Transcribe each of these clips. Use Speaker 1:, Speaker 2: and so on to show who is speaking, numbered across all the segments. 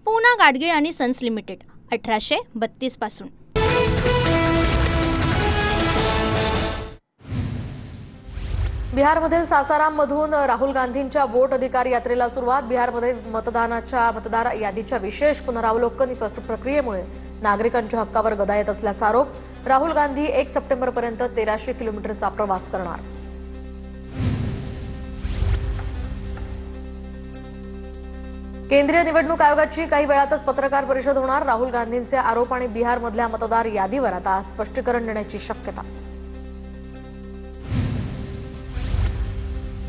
Speaker 1: पूना गाडगीळ आणि sons limited 1832 पासून।
Speaker 2: बिहारमधील सासाराममधून राहुल गांधींच्या वोट अधिकार यात्रेला सुरुवात। बिहारमध्ये मतदार यादीच्या विशेष पुनरावलोकन प्रक्रियेमुळे नागरिकांच्या हक्कावर गदा येत असल्याचा आरोप। राहुल गांधी 1 सप्टेंबरपर्यंत 1300 किलोमीटरचा प्रवास करणार। केंद्रीय निवडणूक आयोगाची काही वेळातच पत्रकार परिषद होणार। राहुल गांधींचे आरोप आणि बिहारमधल्या मतदार यादीवर आता स्पष्टीकरण देण्याची शक्यता।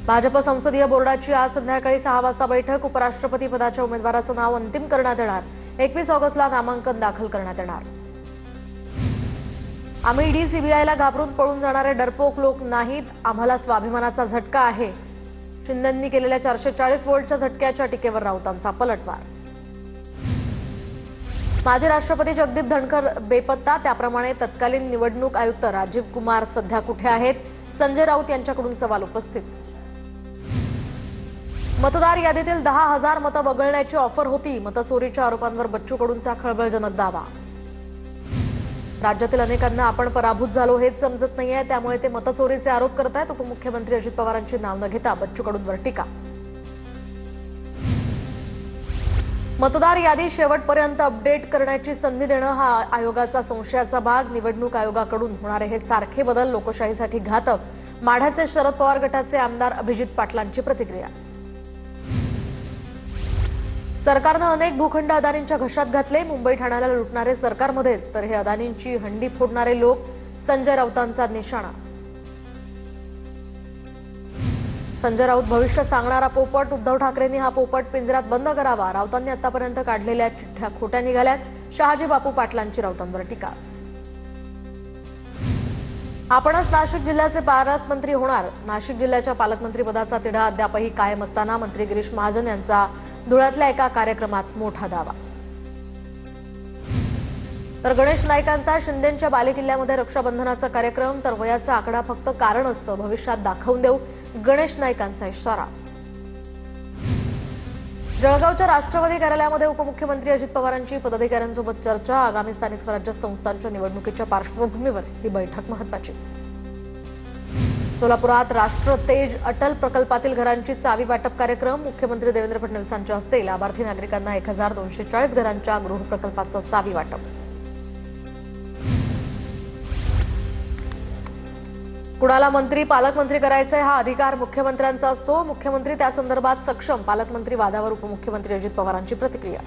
Speaker 2: भाजप संसदीय बोर्डाची आज संध्याकाळी 6 वाजता बैठक। उपराष्ट्रपती पदाच्या उमेदवाराचं नाव अंतिम करण्यात येणार। 21 ऑगस्टला नामांकन दाखल करण्यात येणार। आम्ही ईडी सीबीआयला घाबरून पळून जाणारे डरपोक लोक नाहीत, आम्हाला स्वाभिमानाचा झटका आहे। शिंदेंनी केलेल्या 440 व्होल्टच्या झटक्याच्या टीकेवर राऊतांचा पलटवार। माजी राष्ट्रपती जगदीप धनखर बेपत्ता, त्याप्रमाणे तत्कालीन निवडणूक आयुक्त राजीव कुमार सध्या कुठे आहेत? संजय राऊत यांच्याकडून सवाल उपस्थित। मतदार यादीतील 10,000 मतं वगळण्याची ऑफर होती, मतचोरीच्या आरोपांवर बच्चू कडूंचा खळबळजनक दावा। राज्यातील अनेकांना आपण पराभूत झालो हेच समजत नाहीये, त्यामुळे ते मतचोरीचे आरोप करतायत। उपमुख्यमंत्री अजित पवारांची नाव न घेता बच्चू कडूंवर टीका। मतदार यादी शेवटपर्यंत अपडेट करण्याची संधी देणं हा आयोगाचा संशयाचा भाग। निवडणूक आयोगाकडून होणारे हे सारखे बदल लोकशाहीसाठी घातक। माढ्याचे शरद पवार गटाचे आमदार अभिजित पाटलांची प्रतिक्रिया। सरकारनं अनेक भूखंड अदानींच्या घशात घातले, मुंबई ठाण्याला लुटणारे सरकारमध्येच तर हे अदानींची हंडी फोडणारे लोक, संजय राऊतांचा निशाणा। संजय राऊत भविष्य सांगणारा पोपट, उद्धव ठाकरेंनी हा पोपट पिंजऱ्यात बंद करावा। राऊतांनी आतापर्यंत काढलेल्या चिठ्ठ्या खोट्या निघाल्यात, शहाजी बापू पाटलांची राऊतांवर टीका। आपणच नाशिक जिल्ह्याचे पालकमंत्री होणार, नाशिक जिल्ह्याच्या पालकमंत्रीपदाचा तिढा अद्यापही कायम असताना मंत्री गिरीश महाजन यांचा धुळ्यातल्या एका कार्यक्रमात मोठा दावा। तर गणेश नाईकांचा शिंदेंच्या बालेकिल्ल्यामध्ये रक्षाबंधनाचा कार्यक्रम, तर वयाचा आकडा फक्त कारण असतं, भविष्यात दाखवून देऊ, गणेश नाईकांचा इशारा। जळगावच्या राष्ट्रवादी कार्यालयामध्ये उपमुख्यमंत्री अजित पवारांची पदाधिकाऱ्यांसोबत चर्चा। आगामी स्थानिक स्वराज्य संस्थांच्या निवडणुकीच्या पार्श्वभूमीवर ही बैठक महत्त्वाची। सोलापुरात राष्ट्र तेज अटल प्रकल्पातील घरांची चावी वाटप कार्यक्रम, मुख्यमंत्री देवेंद्र फडणवीसांच्या हस्ते लाभार्थी नागरिकांना 1240 घरांच्या गृहप्रकल्पाचं चावी वाटप। कुणाला मंत्री पालकमंत्री करायचे हा अधिकार मुख्यमंत्र्यांचा असतो, मुख्यमंत्री त्या संदर्भात सक्षम, पालकमंत्री वादावर उपमुख्यमंत्री अजित पवारांची प्रतिक्रिया।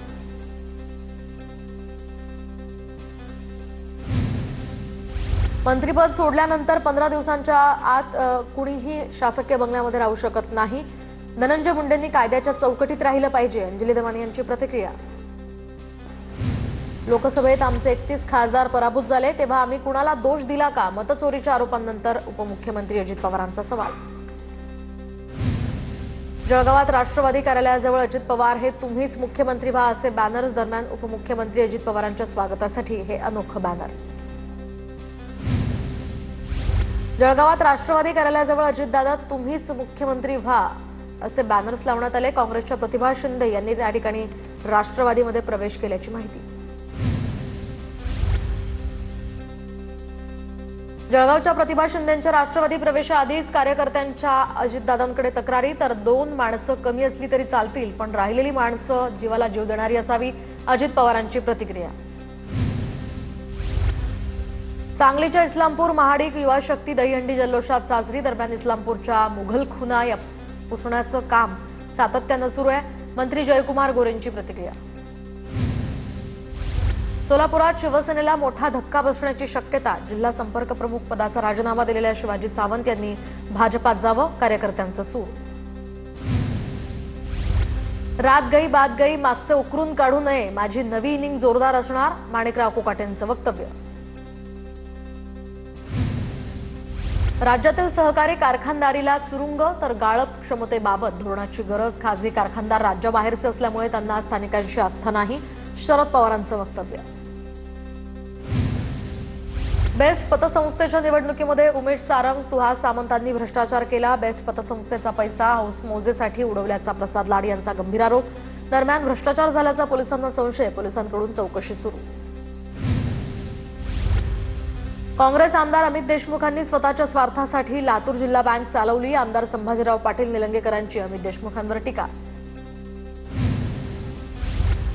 Speaker 2: मंत्रिपद सोडल्यानंतर 15 दिवसांच्या आत कुणीही शासकीय बंगल्यामध्ये राहू शकत नाही, धनंजय मुंडेंनी कायद्याच्या चौकटीत राहिलं पाहिजे, अंजली दमानी यांची प्रतिक्रिया। लोकसभेत आमचे 31 खासदार पराभूत झाले, तेव्हा आम्ही कुणाला दोष दिला का? मतचोरीच्या आरोपांनंतर उपमुख्यमंत्री अजित पवारांचा सवाल। जळगावात राष्ट्रवादी कार्यालयाजवळ अजित पवार हे तुम्हीच मुख्यमंत्री व्हा असे बॅनर्स, दरम्यान उपमुख्यमंत्री अजित पवारांच्या स्वागतासाठी हे अनोखं बॅनर। जळगावात राष्ट्रवादी कार्यालयाजवळ अजितदादा तुम्हीच मुख्यमंत्री व्हा असे बॅनर्स लावण्यात आले। काँग्रेसच्या प्रतिभा शिंदे यांनी त्या ठिकाणी राष्ट्रवादीमध्ये प्रवेश केल्याची माहिती। जळगावच्या प्रतिभा शिंदेंच्या राष्ट्रवादी प्रवेशाआधीच कार्यकर्त्यांच्या अजितदादांकडे तक्रारी, तर 2 माणसं कमी असली तरी चालतील, पण राहिलेली माणसं जीवाला जीव देणारी असावी, अजित पवारांची प्रतिक्रिया। सांगलीच्या इस्लामपूर महाडिक युवा शक्ती दहीहंडी जल्लोषात साजरी, दरम्यान इस्लामपूरच्या मुघल खुना या पुसण्याचं काम सातत्यानं सुरू आहे, मंत्री जयकुमार गोरेंची प्रतिक्रिया। सोलापुरात शिवसेनेला मोठा धक्का बसण्याची शक्यता, जिल्हा संपर्क प्रमुख पदाचा राजीनामा दिलेल्या शिवाजी सावंत यांनी भाजपात जावं, कार्यकर्त्यांचं सूर। रात गई बात गई, मागचे उकरून काढू नये, माझी नवी इनिंग जोरदार असणार, माणिकराव कोकाटेंचं वक्तव्य। राज्यातील सहकारी कारखानदारीला सुरुंग, तर गाळप क्षमतेबाबत धोरणाची गरज, खासगी कारखानदार राज्याबाहेरचे असल्यामुळे त्यांना स्थानिकांशी आस्था नाही, शरद पवारांचं वक्तव्य। बेस्ट पतसंस्थेच्या निवडणुकीमध्ये उमेश सारंग, सुहास सामंतांनी भ्रष्टाचार केला, बेस्ट पतसंस्थेचा पैसा हाऊस मौजेसाठी उडवल्याचा प्रसाद लाड यांचा गंभीर आरोप। दरम्यान भ्रष्टाचार झाल्याचा पोलिसांना संशय, पोलिसांकडून चौकशी सुरू. काँग्रेस आमदार अमित देशमुखांनी स्वतःच्या स्वार्थासाठी लातूर जिल्हा बँक चालवली. आमदार संभाजीराव पाटील निलंगेकरांची अमित देशमुखांवर टीका.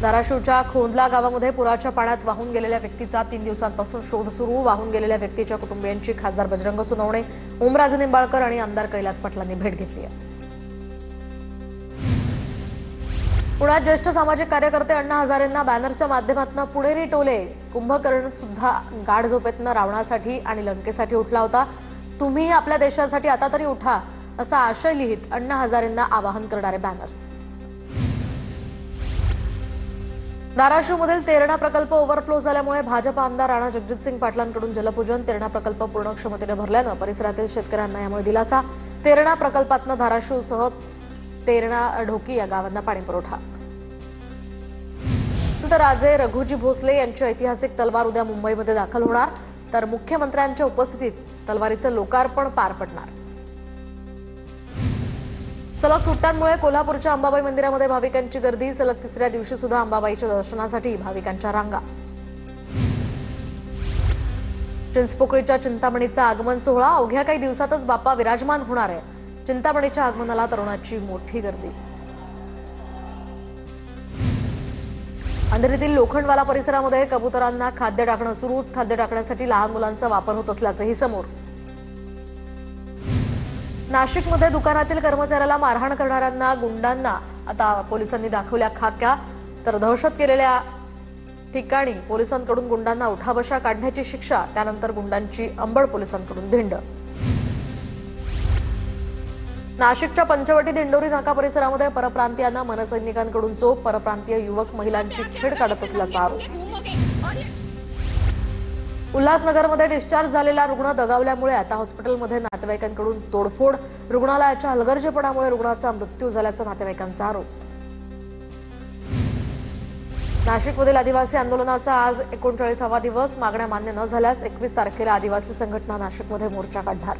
Speaker 2: धाराशिवच्या खोंदला गावामध्ये पुराच्या पाण्यात वाहून गेलेल्या व्यक्तीचा 3 दिवसांपासून शोध सुरू. वाहून गेलेल्या व्यक्तीच्या कुटुंबियांची खासदार बजरंग सोनवणे, ओमराजे निंबाळकर आणि आमदार कैलास पाटलांनी भेट घेतली आहे. पुण्यात ज्येष्ठ सामाजिक कार्यकर्ते अण्णा हजारेंना बॅनरच्या माध्यमातून पुणेरी टोले कुंभकर्ण सुद्धा गाढ झोपेतनं रावणासाठी आणि लंकेसाठी उठला होता. तुम्ही आपल्या देशासाठी आता तरी उठा, असा आशय लिहित अण्णा हजारेंना आवाहन करणारे बॅनर्स. धाराशिवमधील तेरणा प्रकल्प ओव्हरफ्लो झाल्यामुळे भाजप आमदार राणा जगजितसिंग पाटलांकडून जलपूजन. तेरणा प्रकल्प पूर्ण क्षमतेने भरल्यानं परिसरातील शेतकऱ्यांना यामुळे दिलासा. तेरणा प्रकल्पातनं धाराशिवसह तेरणा ढोकी या गावांना पाणीपुरवठा. तर राजे रघुजी भोसले यांची ऐतिहासिक तलवार उद्या मुंबईमध्ये दाखल होणार, तर मुख्यमंत्र्यांच्या उपस्थितीत तलवारीचं लोकार्पण पार पडणार. सलग सुट्ट्यांमुळे कोल्हापूरच्या अंबाबाई मंदिरामध्ये भाविकांची गर्दी. सलग 3ऱ्या दिवशी सुद्धा अंबाबाईच्या दर्शनासाठी भाविकांच्या रांगा. चिंचपोकळीच्या चिंतामणीचा आगमन सोहळा. अवघ्या काही दिवसातच बाप्पा विराजमान होणार आहे. चिंतामणीच्या आगमनाला तरुणांची मोठी गर्दी. अंधेरीतील लोखंडवाला परिसरामध्ये कबुतरांना खाद्य टाकणं सुरूच. खाद्य टाकण्यासाठी लहान मुलांचा वापर होत असल्याचंही समोर. नाशिकमध्ये दुकानातील कर्मचाऱ्याला मारहाण करणाऱ्यांना गुंडांना आता पोलिसांनी दाखवल्या खाक्या. तर दहशत केलेल्या ठिकाणी पोलिसांकडून गुंडांना उठाबशा काढण्याची शिक्षा. त्यानंतर गुंडांची अंबड पोलिसांकडून धिंड. नाशिकच्या पंचवटी दिंडोरी नाका परिसरामध्ये परप्रांतीयांना मनसैनिकांकडून चोप. परप्रांतीय युवक महिलांची छेड काढत असल्याचा आरोप. उल्हासनगरमध्ये डिस्चार्ज झालेला रुग्ण दगावल्यामुळे आता हॉस्पिटलमध्ये नातेवाईकांकडून तोडफोड. रुग्णालयाच्या हलगर्जीपणामुळे रुग्णाचा मृत्यू झाल्याचा नातेवाईकांचा आरोप. नाशिकमधील आदिवासी आंदोलनाचा आज 39वा दिवस. मागण्या मान्य न झाल्यास 21 तारखेला आदिवासी संघटना नाशिकमध्ये मोर्चा काढणार.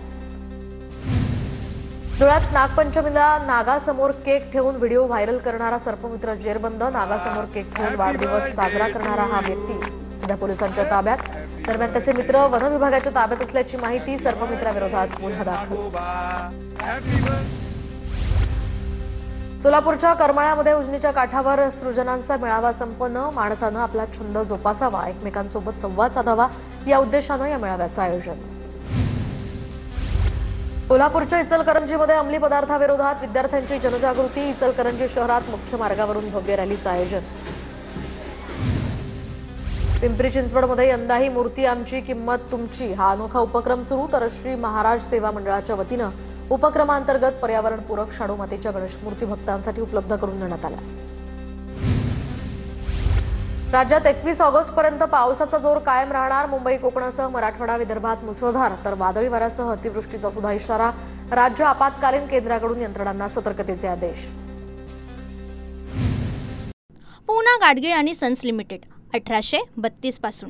Speaker 2: धुळ्यात नागपंचमीला नागासमोर केक ठेवून व्हिडिओ व्हायरल करणारा सर्पमित्र जेरबंद. नागासमोर केक ठेवून वाढदिवस साजरा करणारा हा व्यक्ती सध्या पोलिसांच्या ताब्यात. दरम्यान त्याचे मित्र वन विभागाच्या ताब्यात असल्याची माहिती. सर्पमित्राविरोधात गुन्हा दाखल. सोलापूरच्या करमाळ्यामध्ये उजनीच्या काठावर सृजनांचा मेळावा संपन्न. माणसानं आपला छंद जोपासावा, एकमेकांसोबत संवाद साधावा या उद्देशानं या मेळाव्याचं आयोजन. कोल्हापूरच्या इचलकरंजीमध्ये अंमली पदार्थाविरोधात विद्यार्थ्यांची जनजागृती. इचलकरंजी शहरात मुख्य मार्गावरून भव्य रॅलीचं आयोजन. पिंपरी चिंचवडमध्ये यंदाही मूर्ती आमची किंमत तुमची हा अनोखा उपक्रम सुरू. तर श्री महाराज सेवा मंडळाच्या वतीनं उपक्रमांतर्गत पर्यावरणपूरक शाडू मातीच्या गणेश मूर्ती भक्तांसाठी उपलब्ध करून देण्यात आल्या. राज्यात 21 ऑगस्टपर्यंत पावसाचा जोर कायम राहणार. मुंबई कोकणासह मराठवाडा विदर्भात मुसळधार तर वादळी वाऱ्यासह अतिवृष्टीचा सुद्धा इशारा. राज्य आपत्कालीन केंद्राकडून यंत्रणांना सतर्कतेचे आदेश.
Speaker 1: पूना गाडगीळ आणि सन्स लिमिटेड 1832 पासून